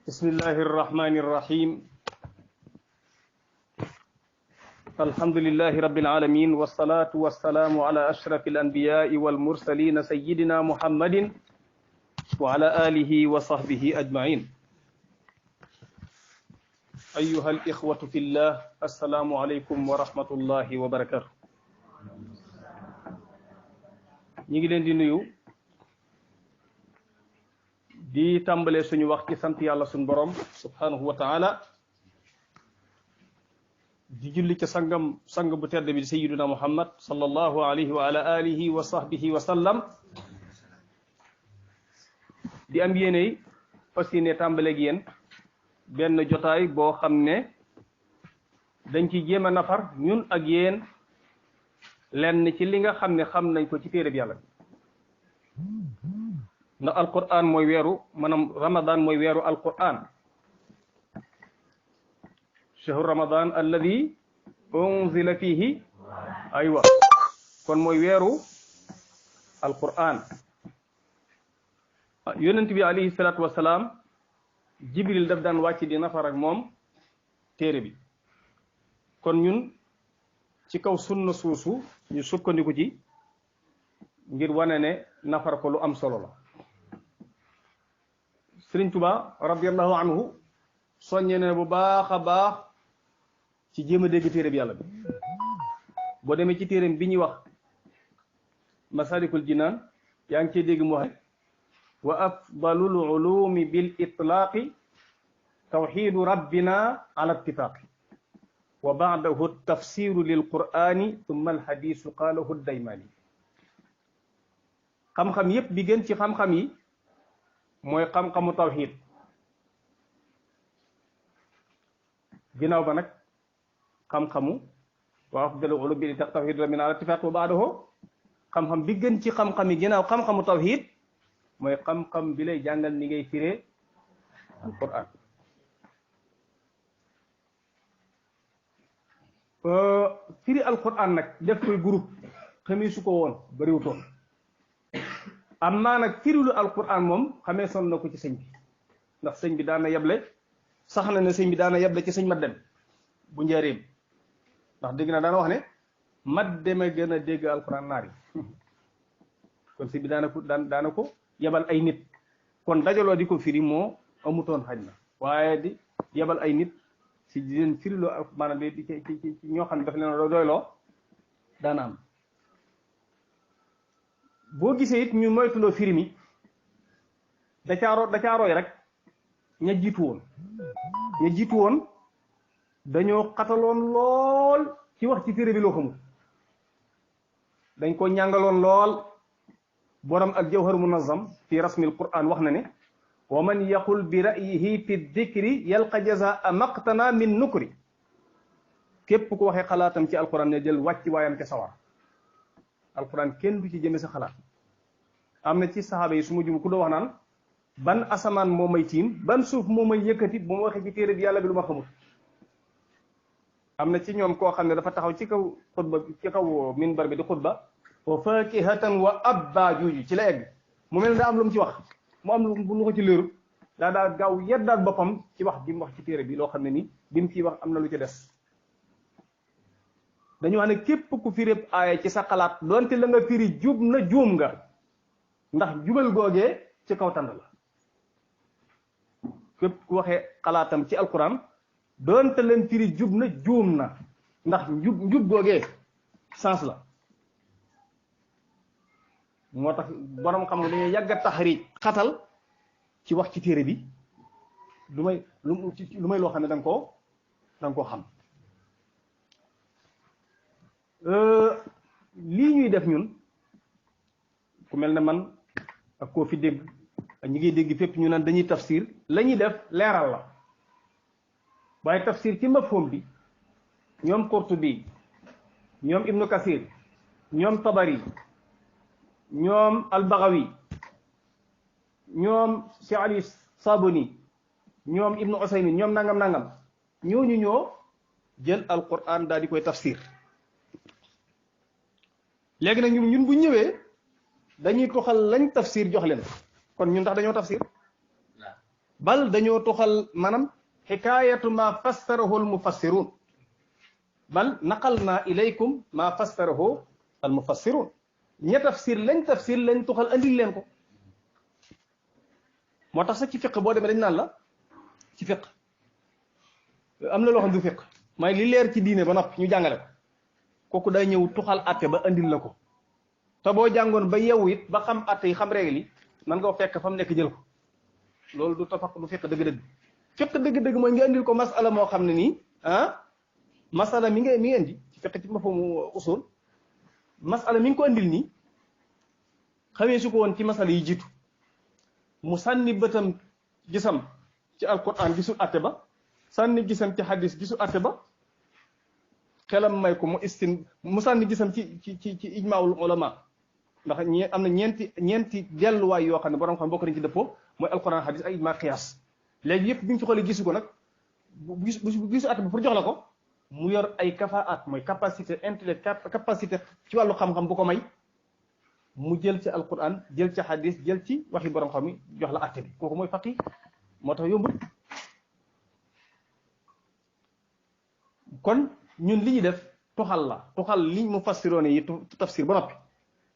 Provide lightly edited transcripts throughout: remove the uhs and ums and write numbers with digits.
بسم الله الرحمن الرحيم الحمد لله رب العالمين والصلاة والسلام على أشرف الأنبياء والمرسلين سيدنا محمد وعلى آله وصحبه أجمعين أيها الإخوة في الله السلام عليكم ورحمة الله وبركاته نيجي لين دي نيو di tàmbalee suñu wax ci sant yàlla suñu borom subhanahu wa taala di julli ci sang bu tedd bi sayyiduna muhammad sallallahu alayhi wa ala alihi wa sahbihi wa sallam di am yéeney fas yéene tàmbaleeg yéen benn jotaay boo xam ne dañ ci jéem a nafar ñun ak yéen lenn ci li nga xam ne xam nañ ko ci téere bi yàlla ndax alquran mooy weeru maanaam ramadan mooy weeru alquran shahru ramadan alladi unzila fihi aywa kon mooy weeru alquran yonent bi alayhi salatu wasalaam jibril daf daan wàcc di nafar ak moom téere bi kon ñun ci kaw sunna suusu ñu sukkandiku ci ngir wane ne nafar ko lu am solo la Sëriñ Tuba radiyallahu anhu soññee ne bu baax a baax ci jéem a dégg téere bi yàlla bi boo demee ci téereem bi ñuy wax masalikul jinaan yaa ngi cee dégg mu wax wa afdalul ulumi bil itlaaqi tawxidu rabbina ala ittifaaqi wa baadahu tafsiru lil qur'ani thumma al hadisu qaalahu daymani xam-xam yépp bi gën ci xam-xam yi mooy xam-xamu tawhid ginnaaw ba nag xam-xamu wa afdalu ulum bi tawhid rabbina ala ittifaq wa ba'dahu xam-xam bi gën ci xam-xam yi ginnaaw xam-xamu tawhid mooy xam-xam bi lay jàngal ni ngay firee alquran firi alquran nag def koy groupe xamee su ko woon bariwutoon amma nag firilu alquran moom xamee son na ko ci sëñ bi ndax sëñ bi daana yeble sax na ne sëñ bi daana yeble ci sëñ mat dem bu njaareem ndax dégg na daana wax ne mat deme gën a dégg alquran naar yi kon sëñ bi daana ko yebal ay nit kon dajaloo di ko firi moo amutoon xaj na waaye di yebal ay nit si di leen firiloo maanaam di ci ñoo xam ne daf leen doyloo daana am boo gisee it ñu moytuloo firi mi da caa roy rek ña jiitu woon dañoo xataloon lool ci wax ci téere bi loo xamul dañ ko ñàngaloon lool borom ak jawhar munazzam fi rasmil quran wax na ne wa man yaqul bi ra'yihi fi dhikri yalqa jazaa maqtana min nukri képp ku waxee xalaatam ci alquran ne jël wàcc waayam ca sawar alquran kenn du ci jëme sa xalaat am na ci saxaaba yi su ma jum ku doo wax naan ban asamaan moo may tiim ban suuf moo may yëkkati bu ma waxee ci téere bi yàlla bi lu ma xamul am na ci ñoom koo xam ne dafa taxaw ci kaw xutba ci kaw minbar bi di xutba wa fakihatan wa abba juuju ci la egg mu mel ne daa am lu mu ci wax mu am lu ko ci léeru daa gaaw yeddaat boppam ci wax bi mu wax ci téere bi loo xam ne ni bi mu ciy wax am na lu ci des dañu wax ne képp ku firib aaya ci sa xalaat doonte la nga firi jub na juum nga ndax jubal googee ci kaw tànd la képp ku waxee xalaatam ci alquran doonte leen firi jub na juum na ndax njub googee sens la moo tax borom xam nga dañuy yàgg a taxriij xatal ci wax ci téere bi lu may loo xam ne danga koo xam lii ñuy def ñun ku mel ne man ak koo fi dégg ak ñi ngi dégg fépp ñu naan dañuy tafsir la ñuy def leeral la waaye tafsir ci mafhum bi ñoom Qurtubi ñoom Ibnu Kasir ñoom Tabari ñoom Al-Baghawi ñoom Cheikh Ali Sabuni ñoom Ibnu Usaymin ñoom nangam ñooñu ñoo jël Alquran daal di koy tafsir léegi nag ñun bu ñëwee dañuy toxal lañ tafsir jox leen kon ñun ndax dañoo tafsir bal dañoo toxal maanaam xikaayatu ma fassarahu al mufassirun bal naqalna ilaykum ma fassarahu al mufassirun ña tafsir lañ toxal andil leen ko moo tax sax ci fiq boo demee dañ naan la ci fiq am na loo xam du fiq mooy li leer ci diine ba noppi ñu jàngale ko kooku day ñëw tuxal atte ba andil la ko te boo jàngoon ba yeewu it ba xam atte yi xam règle yi man nga fekk fa mu nekk jël ko loolu du tafaq du fiq dëgg-dëgg fiq dëgg-dëgg mooy nga andil ko masala moo xam ne nii masala mi ngi indi ci fiq ci mafhumu usul masala mi ngi ko andil nii xamee su ko woon ci masala yi jiitu mu sànni bëtam gisam ci alquran gisul atte ba sànni gisam ci hadis gisul atte ba xelam may ko mu sànni gisam ci ijmaawul ulama ndax am na ñeenti delluwaay yoo xam ne borom xam bokk nañ ci dëppoo mooy alquran hadis ak ijma qiyaas léegi yëpp bi ñu ci xoolee gisu ko nag bu gisu atte ba pour jox la ko mu yor ay kafaat mooy capacité intellect capacité ci wàllu xam-xam bu ko may mu jël ci alquran jël ci hadis jël ci waxi borom xam yi jox la atte bi kooku mooy faqih moo tax yombul kon ñun li ñu def tuxal liñ mu fassiroone yi tafsir ba noppi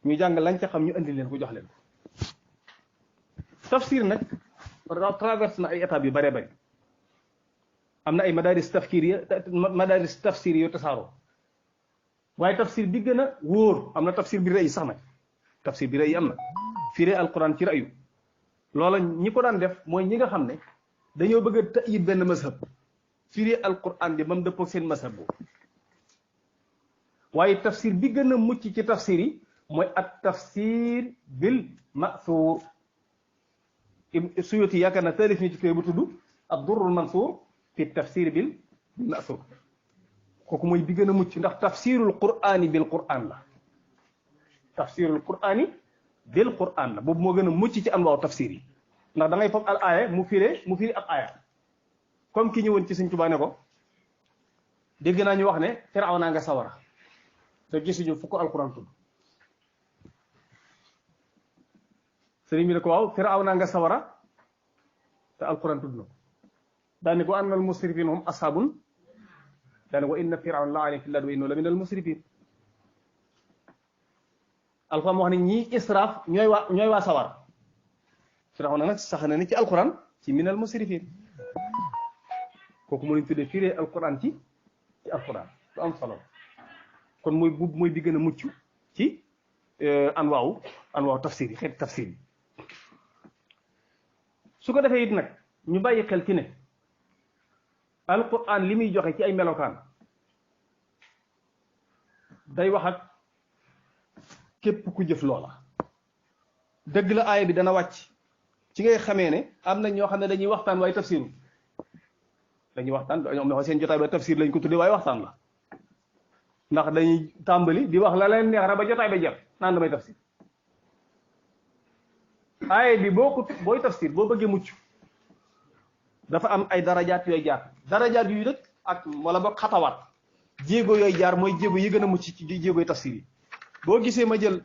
ñu jàng lañ ca xam ñu andi leen ko jox leen ko tafsir nag traverse na ay étapes yu bëree bëri am na ay madaris tafsir yu tasaaroo waaye tafsir bi gën a wóor am na tafsir bi rëy sax nag tafsir bi rëy am na firee alquran ci rëyu loola ñi ko daan def mooy ñi nga xam ne dañoo bëgg a ta'yid benn mazhab firee alquran bi ba mu dëppoo seen mazhab boobu waaye tafsir bi gën a mucc ci tafsir yi mooy at tafsir bil ma'thur Suyuti yaakaar na taalif ni ci téere bu tudd ad-durrul mansuur fi tafsir bil ma'thur kooku mooy bi gën a mucc ndax tafsirul qur'ani bil qur'an la tafsirul qur'ani bil qur'an la boobu moo gën a mucc ci anwaaw tafsir yi ndax da ngay foog al aaya mu firi ab aaya comme ki ñëwoon ci Sëñ Tuubaa ne ko dégg naa ñu wax ne Firawna nga sawara te gisuñu fu ko alquran tudd sëriñ bi ne ko waaw Firawna nga sawara te alquran tudd na ko daane ko annal musrifin hum ashabun daane ko inna Firawna la alayhi fil ardi wa innahu la minal musrifin alquran wax ne ñii israaf ñooy waa sawara Firawna nag sax na ni ci alquran ci minal musrifin kooku mu lañ tuddee firee alquran ci alquran lu am solo kon mooy bi gën a mucc ci anwaaw tafsir yi xeeti tafsir yi su ko defee it nag ñu bàyyi xel ci ne alquran li muy joxe ci ay melokaan day wax ak képp ku jëf loola dëgg la aaya bi dana wàcc ci ngay xamee ne am na ñoo xam ne dañuy waxtaan waaye tafsiru dañuy waxtaan ñoom ñoo seen jotaay ba tafsir lañ ko tuddee waaye waxtaan la ndax dañuy tàmbali di wax la leen neex rek ba jotaay ba jeex naan damay tafsir aaya bi booy tafsir boo bëggee mucc dafa am ay darajaat yooyu jaar darajaat yu rek ak wala boog xatawaat jéego yooyu jaar mooy jéego yi gën a mucc ci jéegoy tafsir yi boo gisee ma jël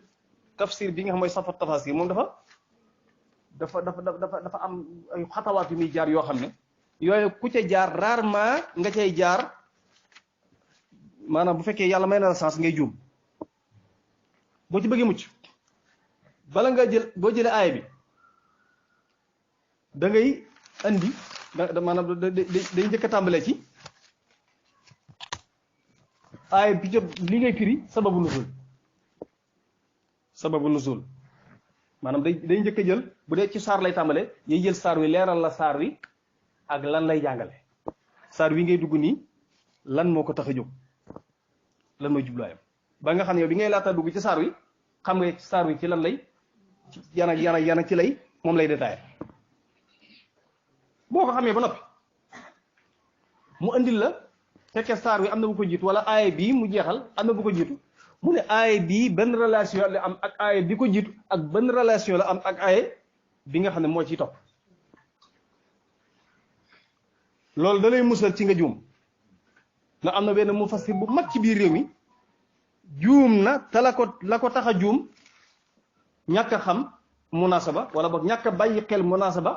tafsir bi nga xam mooy safat tafasir moom dafa am ay xatawaat yu muy jaar yoo xam ne yooyu ku ca jaar rarement nga cay jaar maanaam bu fekkee yàlla may na la chance ngay juum boo ci bëggee mucc bala nga boo jëlee aaya bi da ngay andi maanaam day njëkk a tàmbalee ci aaya bi li ngay firi sababu nuzul maanaam day njëkk a jël bu dee ci saar lay tàmbalee day jël saar wi leeral la saar wi ak lan lay jàngale saar wi ngay dugg nii lan moo ko tax a jóg lan mooy jubluwaayam ba nga xam ne yow bi ngay laata dugg ci saar wi xam nga saar wi ci lan lay yana ci lay moom lay détaillé boo ko xamee ba noppi mu andil la fekkee saar wi am na bu ko jiitu wala aaya bii mu jeexal am na bu ko jiitu mu ne aaya bii benn relation la am ak aaya bi ko jiitu ak benn relation la am ak aaya bi nga xam ne moo ciy topp loolu da lay musal ci nga juum ndax am na benn mufassir bu mag ci biir réew mi juum na te la ko tax a juum ñàkk a xam munasaba wala boog ñàkk a bàyyi xel munasaba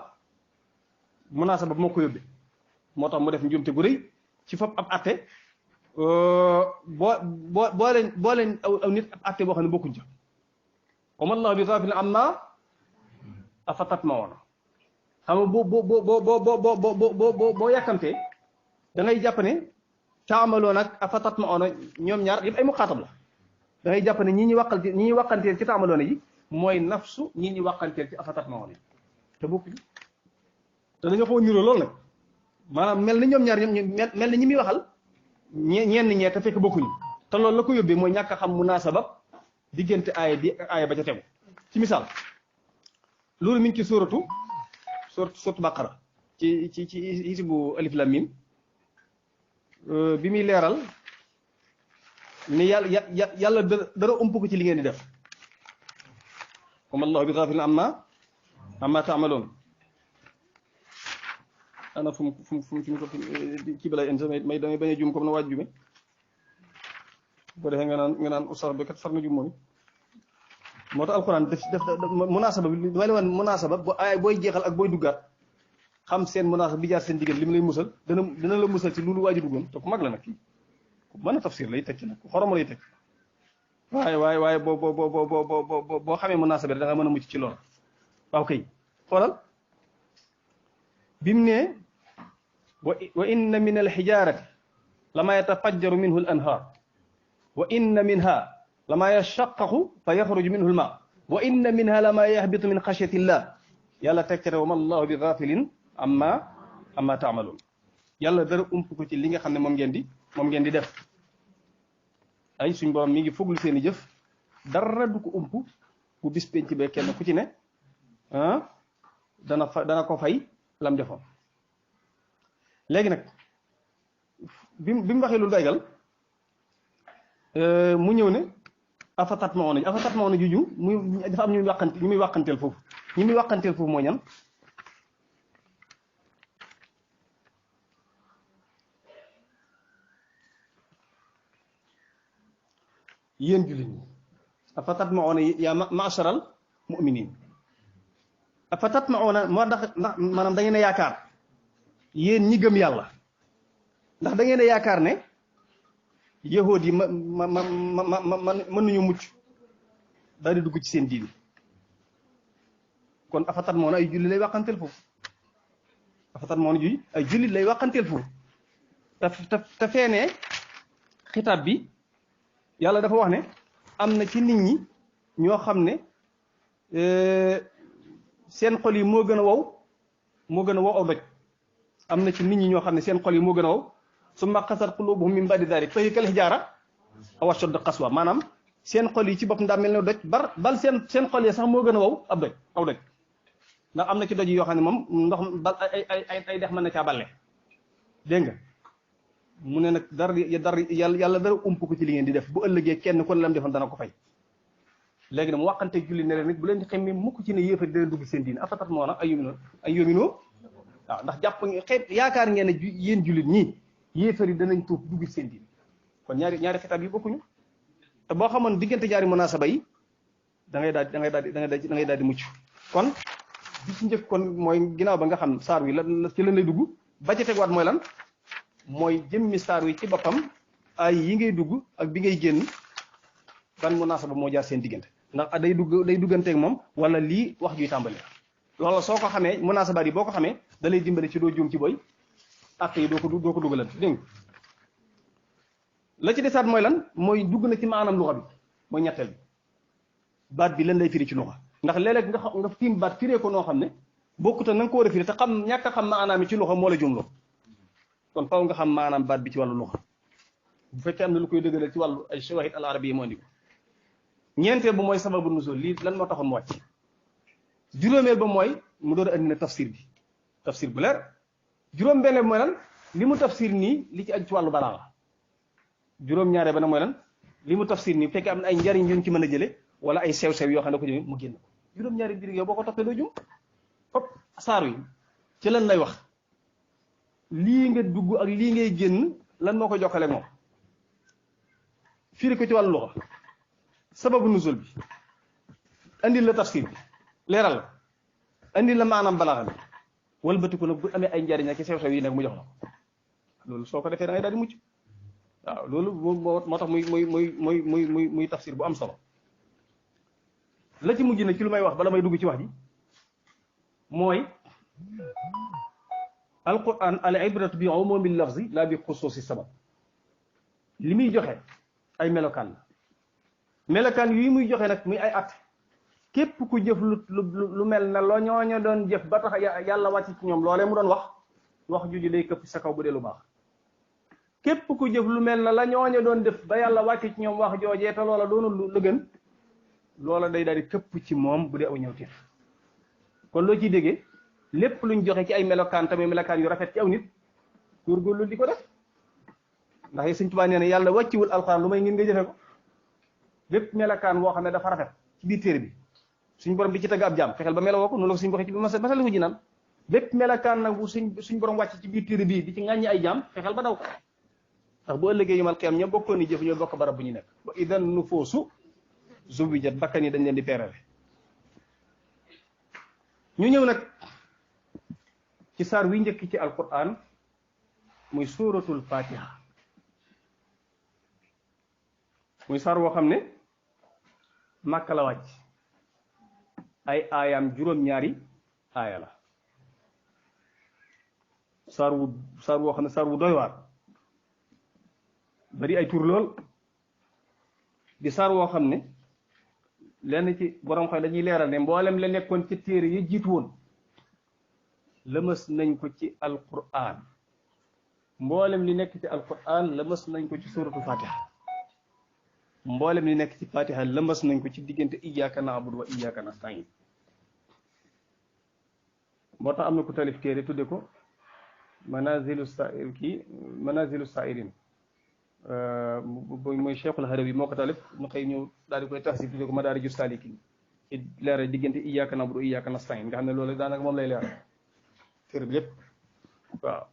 munaasaba moo ko yóbbee moo tax mu def njuumte gu rëy ci fop ab atte boo leen aw nit ab atte boo xam ne bokkuñ ca wa ma llaahu bi gaafilin ammaa afatatma'uuna xam nga boo yàkkamtee da ngay jàpp ne taamaloon ak afatatma'uuna ñoom ñaar yëpp ay muxaatab la da ngay jàpp ne ñi ñuy wàqanteel ci taamaloon yi mooy nafsu ñi ñuy wàqanteel ci afatatma'uuna yi te bokkuñ te dañoo xaw a niroo loolu nag maanaam mel ni ñoom ñaar mel ni ñi muy waxal ñenn ñee te fekk bokkuñu te loolu la ko yóbbee mooy ñàkk a xam munaasaba diggante aaya bi ak aaya ba ca tegu ci misaal loolu mi ngi ci suuratu baqara ci hizbu alif lam mim bi muy leeral ni yàlla dara ump ko ci li ngeen di def wa ma llaahu bi gaafilin ammaa ta'maluun ana fu mu kii bi lay indi may damay bañ a juum comme na waaj jume boo defee nga naan ustax bi kat far na jum moom moo tax alxuraan def munaasaba bi damay la wan munaasaba booy jeexal ak booy duggaat xam seen munaasaba bi jaar seen diggante li mu lay musal dana la musal ci loolu waaju duggoon te ku mag la nag kii ku mën a tafsir lay teg ci nag ku xorom lay teg waaye boo xamee munaasaba rek da nga mën a mucc ci loolu waaw kay xoolal bi mu ne wa inna min alxijaarati lama yatafajjaru minhu al anhaar wa inna minha lama yashaqqaqu fa yaxruju minhu al maa wa inna minha lama yahbitu min xashyati llah yàlla tegtere wa ma allahu bi gaafilin amma taamaluun yàlla dara ump ko ci li nga xam ne moom ngeen di def ay suñ borom mi ngi foglu seen i jëf dara du ko ump bu bis penc be kenn ku ci ne dana ko fay lam defoon léegi nag bi mu waxee lu daygal mu ñëw ne afatatma'uuna juju muy dafa am ñu muy wàqanteel foofu ñi muy wàqanteel foofu mooy ñan yéen jullit ñi afatatma'uuna yaa ma'sharal mu'miniin afatatma'uuna moo ndax maanaam da ngeen a yaakaar yéen ñi gëm yàlla ndax da ngeen a yaakaar ne yahood yi mën nañu mucc daal di dugg ci seen diini kon afatatma'uuna ay jullit lay wàqanteel foofu afatatma'uuna juy ay jullit lay wàqanteel foofu te feenee xitaab bi yàlla dafa wax ne am na ci nit ñi ñoo xam ne seen xol yi moo gën a wow aw doj am na ci nit ñi ñoo xam ne seen xol yi moo gën a wow summa qasat qulubuhum min ba'di dhalik fa hiya kal hijaara aw ashaddu qaswa maanaam seen xol yi ci bopp ndaa mel ne doj bal seen xol yi sax moo gën a wow aw doj ndax am na ci doj yoo xam ne moom ndox bal ay dex mën na caa balle dégg nga mu ne nag dara yàlla dara ump ko ci li ngeen di def bu ëllëgee kenn kon lam defoon dana ko fay léegi nag mu waxante julli ne leen nit bu leen di xemme mukk ci ne yéefar dana dugg seen diin afatatma'uuna ay yominoo waaw ndax jàpp xeet yaakaar ngeen ne yéen jullit ñii yéefar yi danañ tuub dugg seen diin kon ñaari xitaab yi bokkuñu te boo xamoon diggante ñaari munaasaba yi da ngay daal di mucc kon bi ci njëkk kon mooy ginnaaw ba nga xam saar wi la ci lan lay dugg ba ca tegwaat mooy lan mooy jëmmi saar wi ci boppam ay yi ngay dugg ak bi ngay génn ban munaasaba moo jaar seen diggante ndax day dugganteeg moom wala lii wax juy tàmbali loolu soo ko xamee munaasabaat yi boo ko xamee da lay dimbali ci doo juum ci boy àq yi doo ko dugalante dégg nga la ci desaat mooy lan mooy dugg na ci maanaam luxa bi mooy ñetteel bi baat bi lan lay firi ci luxa ndax léeg-léeg nga tiim baat firee ko noo xam ne bokkut na nga ko war a firi te xam ñàkk a xam maanaam yi ci luxa moo la jumloo kon faw nga xam maanaam baat bi ci wàllu luxa bu fekkee am na lu koy dëggalal ci wàllu ay shawahid al arabi yi moo andi ko ñeenteel ba mooy sababu nuzul lii lan moo taxoon mu wàcc juróomeel ba mooy mu door a andi na tafsir bu leer juróom-benn bi mooy lan li mu tafsir nii li ci aju ci wàllu balaa la juróom-ñaaree ba nag mooy lan li mu tafsir nii bu fekkee am na ay njariñ yu ñu ci mën a jële wala ay sew-sew yoo xam ne ko jëme mu génn ko juróom-ñaari biir yow boo ko toppee doo jum fop saar wi ci lan lay wax lii nga dugg ak lii ngay génn lan moo ko jokkale moom firi ko ci wàllu luxa sababu nuzul bi andil la tafsir bi leeral la andil la maanaam balaaxa bi wëlbatiku nag bu amee ay njariñ ak sew-sew yi nag mu jox la ko loolu soo ko defee da ngay daal di mucc waaw loolu moo tax muy tafsir bu am solo la ci mujj nag ci lu may wax bala may dugg ci wax ji mooy alquran al ibratu bi umumi lafzi la bi xusuusi sabab li muy joxe ay melokaan la melokaan yi muy joxe nag muy ay at képp ku jëf lu mel na loo ñooña doon jëf ba tax yàlla wàcc ci ñoom loolee mu doon wax juju day këpp sa kaw bu dee lu baax képp ku jëf lu mel na la ñooña doon def ba yàlla wàcc ci ñoom wax joojee te loola doonul lu gën loola day daal di këpp ci moom bu dee aw ñëwteef kon loo ciy déggee lépp luñ joxe ci ay melokaan tamit melokaan yu rafet ci aw nit góorgóorlu di ko def ndax Sëñ Tuubaa nee na yàlla wàcciwul alxuraan lu may ngeen nga jëfe ko lépp melokaan woo xam ne dafa rafet ci biir téere bi suñ borom di ci tagg ab jaam fexeel ba melowoo ko noonu la ko suñ waxee ci bi Masaalikul Jinaan bépp melokaan nag bu suñ borom wàcc ci biir téere bii di ci ŋàññi ay jaam fexeel ba daw ko ndax boo ëllëgee yumal qiyaam ña bokkoon ni jëf ñoo bokk barab bu ñu nekk wa idan nufuusu zuwijat bakkan yi dañ leen di peerale ñu ñëw nag ci saar wi njëkk ci alquran muy suuratul fatiha muy saar woo xam ne màkka la wàcc ay aayaam juróom-ñaari aaya la saar woo xam ne saar wu doy waar bari ay tur lool di saar woo xam ne lenn ci borom xoy dañuy leeral ne mboolem la nekkoon ci téere yi jiitu woon lëmës nañ ko ci alquran mboolem li nekk ci alquran lëmës nañ ko ci suratul fatiha mboolem li nekk ci fatiha lëmës nañ ko ci diggante iyyaka na'budu wa iyyaka nasta'in moo tax am na ku talif téere tudde ko manazilu sa'irin mooy Cheikhul Harawi moo ko talif mu xëy ñëw daal di koy tahsib tudde ko madaariju saalikiin ci leeral diggante iyyaka na'budu wa iyyaka nasta'in nga xam ne loolu daanaka moom lay leeral téere bi lépp waaw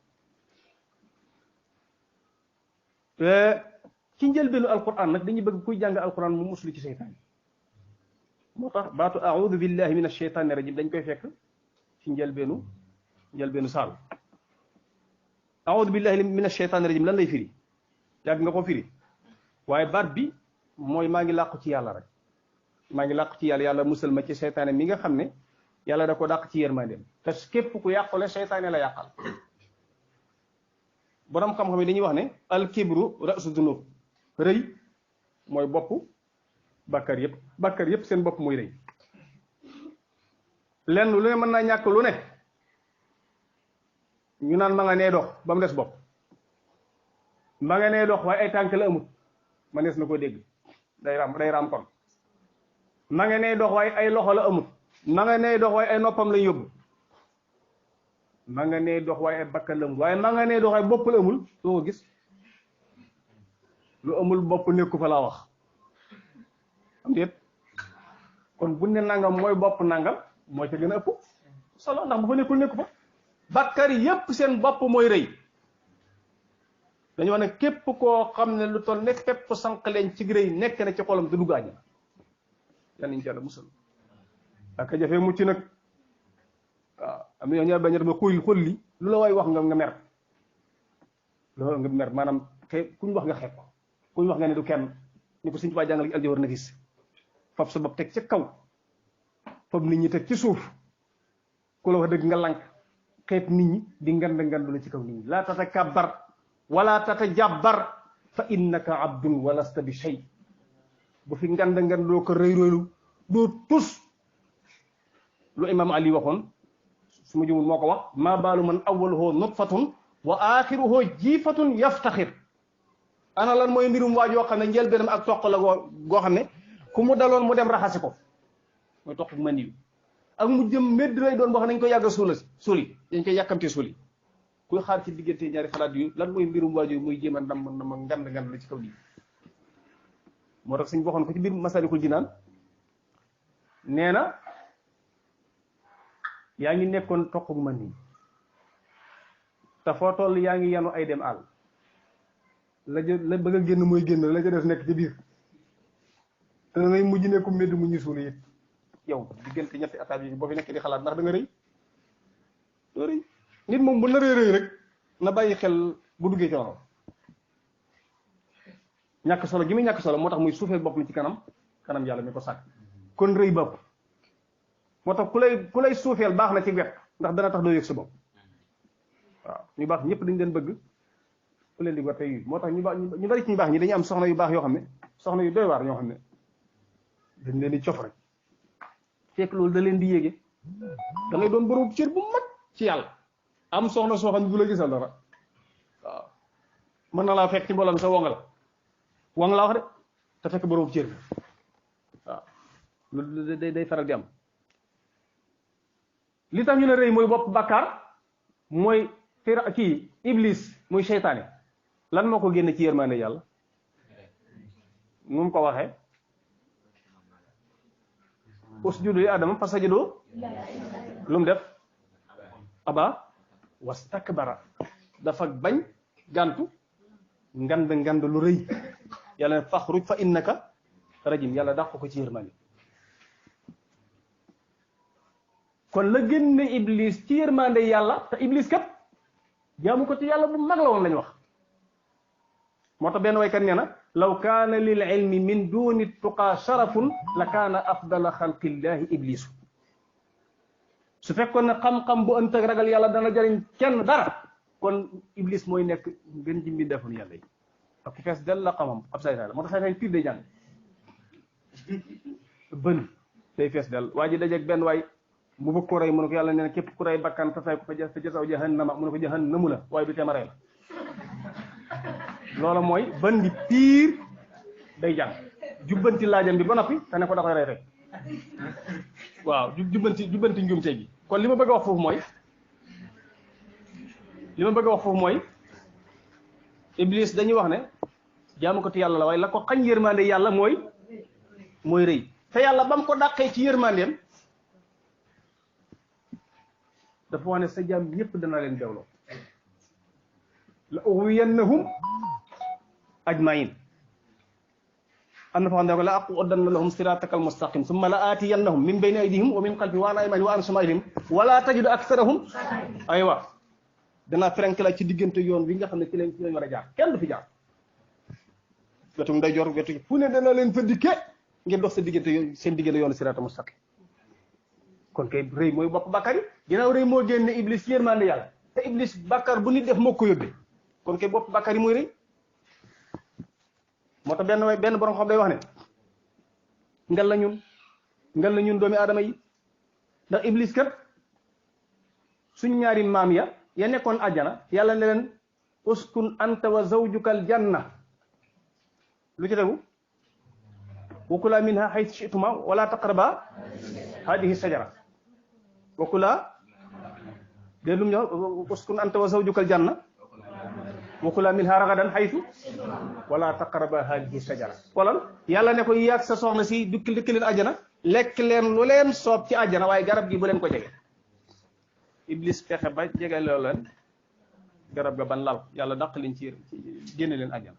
ci njëlbeenu alquran nag dañuy bëgg kuy jàng alquran mu muslu ci seytaan moo tax baatu a'uudu billahi min asheytaani rajim dañ koy fekk ci njëlbeenu saalu a'uudu billahi min asheytaani rajim lan lay firi yàgg nga ko firi waaye baat bi mooy maa ngi làqu ci yàlla rek maa ngi làqu ci yàlla musal ma ci seytaane mi nga xam ne yàlla da ko dàq ci yërmandeem te képp ku yàqule seytaane la yàqal borom xam-xam yi dañuy wax ne al kibru rasu dunub rëy mooy bopp bàkkar yépp seen bopp mooy rëy lenn lu ne mën naa ñàkk lu ne ñu naan ma nga nee dox ba mu des bopp ma nga nee dox waaye ay tànk la amut ma nees na ko dégg day raam kon ma nga nee dox waaye ay loxo la amut ma nga nee dox waaye ay noppam lañ yóbbu ma nga nee dox waaye ay bakkan la amul waaye ma nga nee dox waaye bopp la amul soo ko gis lu amul bopp nekku fa laa wax am déet kon bu ne nangam mooy bopp nangam moo ca gën a ëpp solo ndax bu fa nekkul nekku fa bakkar yépp seen bopp mooy rëy dañu wax ne képp koo xam ne lu toll ne fépp sànq leen ci rëy nekk na ci xolam te dugg àjjana yal nañu ci yàlla musal ak jafe mucc nag waaw am na ñoo bañ a dama xulli lu la waay wax nga mer loolu nga mer maanaam kuñ wax nga xeeb ko kuñ wax nga ne du kenn ñu ko Sëñ Tuubaa jàngal ci aljawhar nafis fab sa bopp teg ca kaw fab nit ñi teg ci suuf ku la wax dëgg nga lànk xeeb nit ñi di ngand la ci kaw nit ñi laa tatakabbar wala tatajabbar fa innaka abdun walasta bi shay bu fi ngand doo ko rëy rëylu doo tus lu imam Ali waxoon su ma jumul moo ko wax maa baalu man awwaluhu nutfatun wa axiruhu jiifatun yaftaxir ana lan mooy mbirum waaj yoo xam ne njëlbéenam ak toq la goo xam ne ku mu daloon mu dem raxasi ko mooy toq bu mën yi ak mu jëm médd lay doon boo xam ne dañ koy yàgg suuli dañ koy yàkkamte suuli kuy xaar ci diggante ñaari xalaat yu lan mooy mbirum waaj muy jéem a ndam ngand la ci kaw lii moo tax suñ waxoon ko ci biir Masaalikul Jinaan nee na yaa ngi nekkoon toq bu mën nii te foo toll yaa ngi yanu ay dem àll la bëgg a génn mooy génn la ca def nekk ci biir te da ngay mujj nekku mbedd mu ñu suuli it yow diggante ñetti attaques yi boo fi nekk di xalaat ndax da nga rëy doo rëy nit moom bu naree rëy rek na bàyyi xel bu duggee ci wàllu ñàkk solo gi muy ñàkk solo moo tax muy suufee bopp mi ci kanam yàlla mi ko sàkk kon rëy bopp moo tax ku lay suufeel baax na ci wet ndax dana tax doo yëg sa bopp waaw ñu baax ñëpp dañ leen bëgg ku leen di warte yu moo tax ñu bari ci ñu baax ñi dañu am soxna yu baax yoo xam ne soxna yu doy waar ñoo xam ne dañ leen di cof rek fekk loolu da leen di yéege da ngay doon borom cër bu mag ci yàlla am soxna soo xam ne du la gisal dara waaw mën na laa fekk ci mbooloo mi sa wong la wong laa wax de te fekk borom cër bi waaw loolu day faral di am li tax ñu ne rëy mooy bopp bàkkaar mooy kii iblis muy seytaane lan moo ko génne ci yërmande yàlla nu mu ko waxee usjudu li adama fasajadu lu mu def aba wastakbara dafa bañ gàntu ngand lu rëy yàlla ne faxruj fa innaka rajim yàlla dàq ko ci yërmande kon la génne iblis ci yërmande yàlla te iblis kat jaamu ko ci yàlla bu mag la woon lañ wax moo tax benn waykat nee na law kaana lil ilmi min duni tuqaa sharafun la kaana afdala xalqillahi iblisu su fekkoon ne xam-xam bu ënt ak ragal yàlla dana jariñ kenn dara kon iblis mooy nekk gën ji mi defoon yàlla yi ak ku fees del la xamam ab saytaan la moo tax saytaan piir day jàng bën day fees del waa ji dajeeg benn waay mu bëgg ko rey mu ne ko yàlla nee na képp ku rey bakkan te fay ko fa jasaw jahannama mu ne ko jahannamu la waaye du teema rey la loola mooy bën di piir day jàng jubbanti laajam bi ba noppi te ne ko da koy rey rek waaw jubbanti njuumte gi kon li ma bëgg a wax foofu mooy iblis dañuy wax ne jaamu ko ti yàlla la waaye la ko xañ yërmande yàlla mooy rëy te yàlla ba mu ko dàqee ci yërmandeem dafa wax ne sa jaam ñëpp dana leen bewloo la uwiyannahum ajmain am na fa xam ne ko la aqudanna lahum siratakal mustaqim summa la aatiyannahum min bayni aydihim wa min xalfi wa an aymanihim wa an shamailihim wala tajidu aksarahum aywa danaa frenk la ci diggante yoon wi nga xam ne ci lañ war a jaar kenn du fi jaar wetu ndeyjoor wetu fu ne dana leen fa dikke ngeen dox seen diggante yoonu sirata mustaqim kon kay rëy mooy bopp bàkkaar yi ginnaaw rëy moo génne iblis yërmande yàlla te iblis bàkkaar bu nit def moo ko yóbbee kon kay bopp bàkkaar yi mooy rëy moo tax benn borom xam day wax ne ngal la ñun doomi aadama yi ndax iblis kat suñ ñaari maam ya nekkoon àjjana yàlla ne leen uskun anta wa zawjukal janna lu ci tegu wa kula minha haythu shi'tuma wala taqraba hadihi sajara wa kula de lum ñëw uskun anta wa zawjukal janna wa kula minha ragadan haythu wala taqraba hadihi sajara wala yàlla ne ko yàgg sa soxna si dukki leen àjjana lekk leen lu leen soob ci àjjana waaye garab gi bu leen ko jege iblis fexe ba jege loolu leen garab ga ban lal yàlla dàq leen ci génne leen àjjana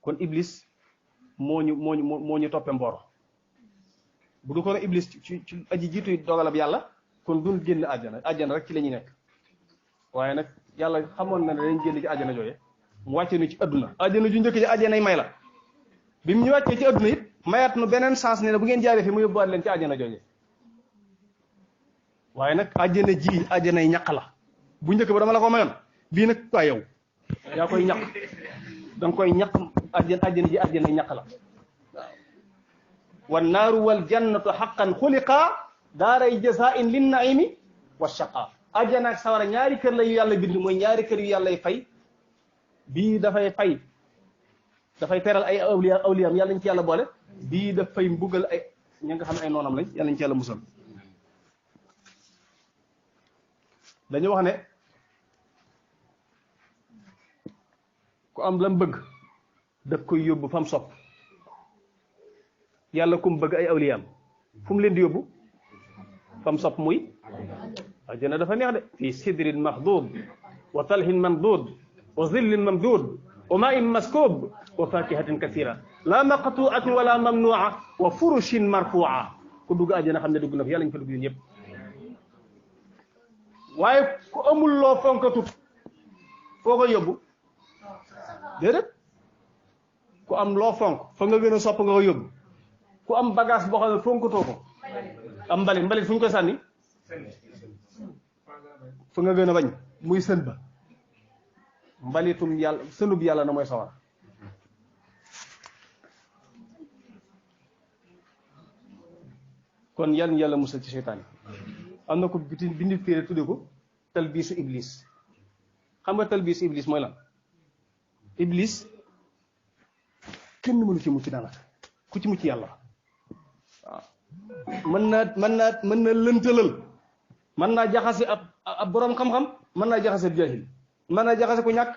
kon iblis moo ñu toppe mboro bu du ko ne iblis ci aji jiitu dogalab yàlla kon duñ génn àjjana rek ci la ñuy nekk waaye nag yàlla xamoon na ne dañ génn ci àjjana jooje mu wàcce nu ci adduna àjjana ju njëkk ji àjjanay may la bi mu ñu wàccee ci adduna it mayaat nu beneen chance ne bu ngeen jaaree fi mu yóbbuwaat leen ci àjjana jooje waaye nag àjjana ji àjjanay ñaq la bu njëkk ba dama la ko mayoon bii nag waa yow yaa koy ñaq danga koy ñaq àjjana ji àjjanay ñaq la waaw wan naaru wal jannatu xaqan xuliqa daaray jasain lin naimi wa shaqa àjjana ak sawara ñaari kër la yu yàlla bind mooy ñaari kër yu yàlla fay bii dafay teral ay awliyaam yàlla ñu ci yàlla boole bii dafay mbugal ay ñi nga xam ne ay noonam lañ yàlla ñu ci yàlla musal dañu wax ne ku am lam bëgg daf koy yóbbu fam sopp yàlla kum bëgg ay awliyaam fu mu leen di yóbbu fam sopp muy àjjana dafa neex de fii sidrin maxduud wa talhin mamduud wa zillin mamduud wa maa'in maskub wa fakihatin kathira la maqtu'atin wala mamnu'a wa furushin marfu'a ku dugg àjjana xam ne dugg na fa yàlla ñu fa dugg ñëpp. waaye ku amul loo fonkatut foo ko yóbbu déedéet ku am loo fonk fa nga gën a sopp nga ko yóbbu ku am bagage boo xam ne fonkatoo ko am mbalit fu ñu koy sànni fa nga gën a bañ muy sën ba mbalitum yàlla sënub yàlla na mooy sawar kon yàlla musal ci seytaane am na ko bindi téere tudde ko talbiisu iblis xam nga talbiisu iblis mooy lan iblis kenn mënu ci mucc daanaka ku ci mucc yàlla waaw mën na lëntalal mën naa jaxase ab boroom xam-xam mën naa jaxase jaahil mën naa jaxase ku ñàkk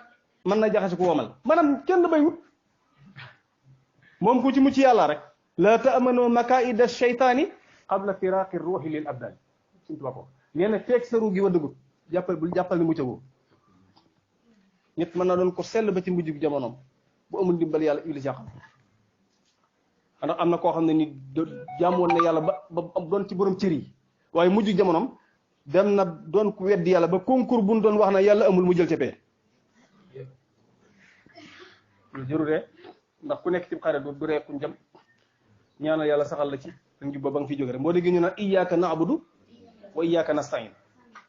mën naa jaxase ku womal maanaam kenn bay wut moom ku ci mucc yàlla rek la ta'manu makaida shaytaani qabla firaqi ruuhi lil abdaan suñu tubaab ko nee na feeg sa ruu gi waddagut jàppal ni muccagoo ñett mën naa doon ko sell ba ci mujj gi jamonoom bu amul ndimbal yàlla iblis yàqal ndax am na koo xam ne ni jaamoon na yàlla ba doon ci borom cër yi waaye mujj jamonoom dem na doon ku weddi yàlla ba concours bu ñu doon wax na yàlla amul mu jël ca pee lu jëruree ndax ku nekk ci xare du ree kuñ jam ñaanal yàlla saxal la ci da njub ba nga fi jóge rek moo dégg ñu naan iyyaka na'budu wa iyyaka nasta'in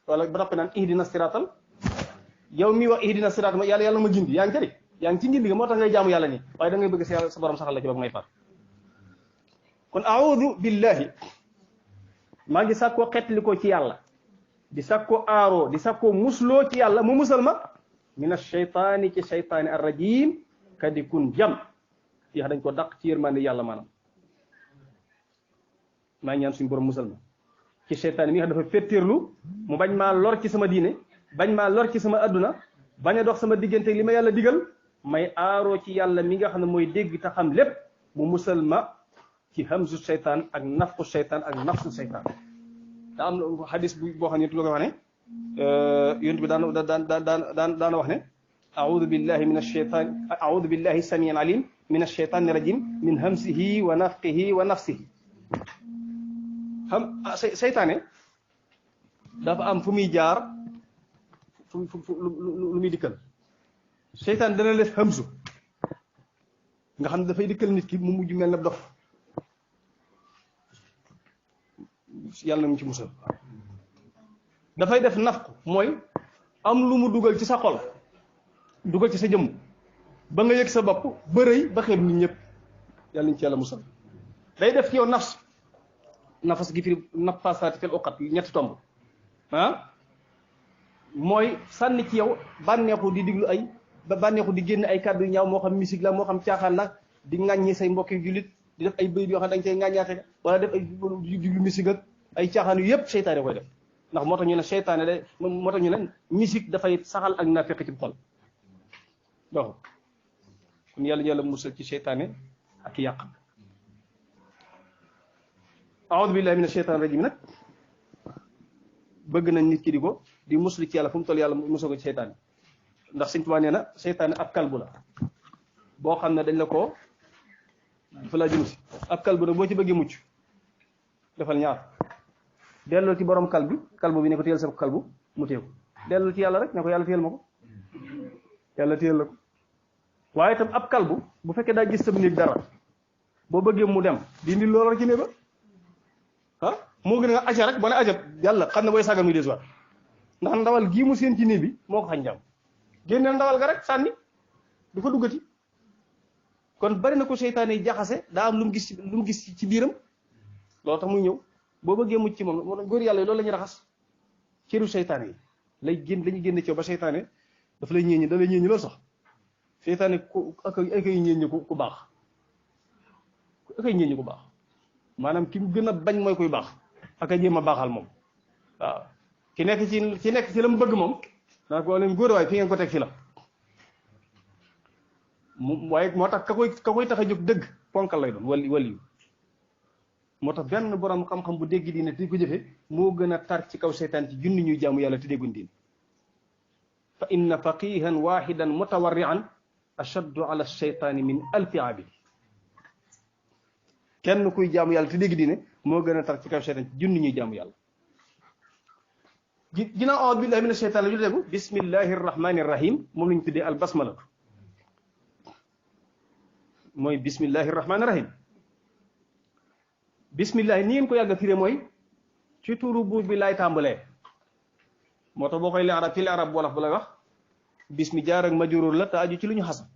wala ba noppi naan ihdina siratal yow mi wax ihdina sirat ma yàlla ma gindi yaa ngi ca de yaa ngi ci ngindi nga moo tax ngay jaamu yàlla nii waaye da ngay bëgg sa borom saxal la ci ba ngay far kon a'udhu billahi maa ngi sàkkoo xettali ko ci yàlla di sàkkoo aaroo di sàkkoo musloo ci yàlla mu musal ma min ash-shaytaani ci shaytaani ar-rajim kadi kun jam yax dañ ko dàq ci yërmande yàlla maanaam maa ngi ñaan suñu borom musal ma ci shaytaani mi nga xam dafa féttéerlu mu bañ maa lor ci sama diine bañ maa lor ci sama adduna bañ a dox sama diggante li ma yàlla digal may aaroo ci yàlla mi nga xam ne mooy dégg te xam lépp mu musal ma ci hamzu shaytaan ak nafxu shaytaan ak nafsu shaytaan da am na xadis boo xam ne lu koy wax ne yonent bi daana wax ne a'udhu billahi min ash-shaytaan a'udhu billahi samii'il alim min ash-shaytaani rajim min hamzihi wa nafxihi wa nafsihi xam seytaane dafa am fu muy jaar lu muy dikkal seytaane dana def hamzu nga xam ne dafay dikkal nit ki mu mujj mel na dof yàlla na mu ci musal dafay def nafku mooy am lu mu dugal ci sa xol dugal ci sa jëmm ba nga yëg sa bopp bërëy ba xeeb nit ñëpp yàlla nañ ci yàlla musal day def ci yow nafas gi firi nafasaati fil uqat ñetti tomb mooy sànni ci yow bànneexu di diglu ba bànneexu di génn ay kàddu ñaaw moo xam musique la moo xam caaxaan la di ŋàññi say mbokki jullit di def ay bëy yoo xam ne dañ cay ŋàññaate wala def ay diglu musique ak ay caaxaan yu yëpp seytaane koy def ndax moo tax ñu ne seytaane de moo tax ñu ne musique dafay saxal ak naafeq ci xol donc kon yàlla musal ci seytaane ak yàq a'udhu billahi minash shaytanir rajim nag bëgg nañ nit ki di muslu ci yàlla fu mu toll yàlla musal ko ci seytaane ndax Sëñ Tuubaa nee na seytaane ab kalbu la boo xam ne dañ la ko fa laa jëm si ab kalbu nag boo ci bëggee mucc defal ñaar delloo ci borom kalbu bi ne ko téyel sa kalbu mu téye ko delloo ci yàlla rek ne ko yàlla téyel ma ko yàlla téyel la ko waaye itam ab kalbu bu fekkee daa gis sa néeg dara boo bëggee mu dem dindi loolu ci néeg ba moo gën a aja rek boo ne aja yàlla xam ne booy sàggal muy desuwaat ndax ndawal gii mu seen ci néeg bi moo ko xañ jàmm génneel ndawal ga rek sànni du fa duggati kon bari na ko seytaane yi jaxase daa am lu mu gis ci biiram loolu tax muy ñëw boo bëggee mucc ci moom góor yàlla yi loolu la ñuy raxas cëru seytaane yi lañuy génne ci ba seytaane dafa lay ñeeñi da lay ñeeñi loolu sax seytaane akay ñeeñi ku baax akay ñeeñi ku baax maanaam ki mu gën a bañ mooy kuy baax aka jéem a baaxal moom waaw ki nekk ci la mu bëgg moom naa ko leen góor waaye fi ngeen ko teg fi la waaye moo tax ka koy tax a jóg dëgg ponkal lay doon waliyu moo tax benn borom xam-xam bu dégg diine di ko jëfe moo gën a tar ci kaw seytaan ci junni ñuy jaamu yàlla te dégguñ diine fa inna faqihan wahidan mutawarrian ashaddu ala sheytaani min alfi abidi kenn kuy jaamu yàlla te dégg diine moo gën a tar ci kaw seytaan ci junni ñuy jaamu yàlla ginnaaw a'uuzu billahi mina sheytaan la ju tegu bismillahi rahmani rahim moom la ñu tuddee al basmala mooy bismillahi rahmani rahim bismillahi ni ngeen ko yàgg a firé mooy ci turu buur bi laay tàmbalee moo tax boo koy li arab ci li arab wolof bu lay wax bismi jaar ak majruur la te aju ci lu ñu xasab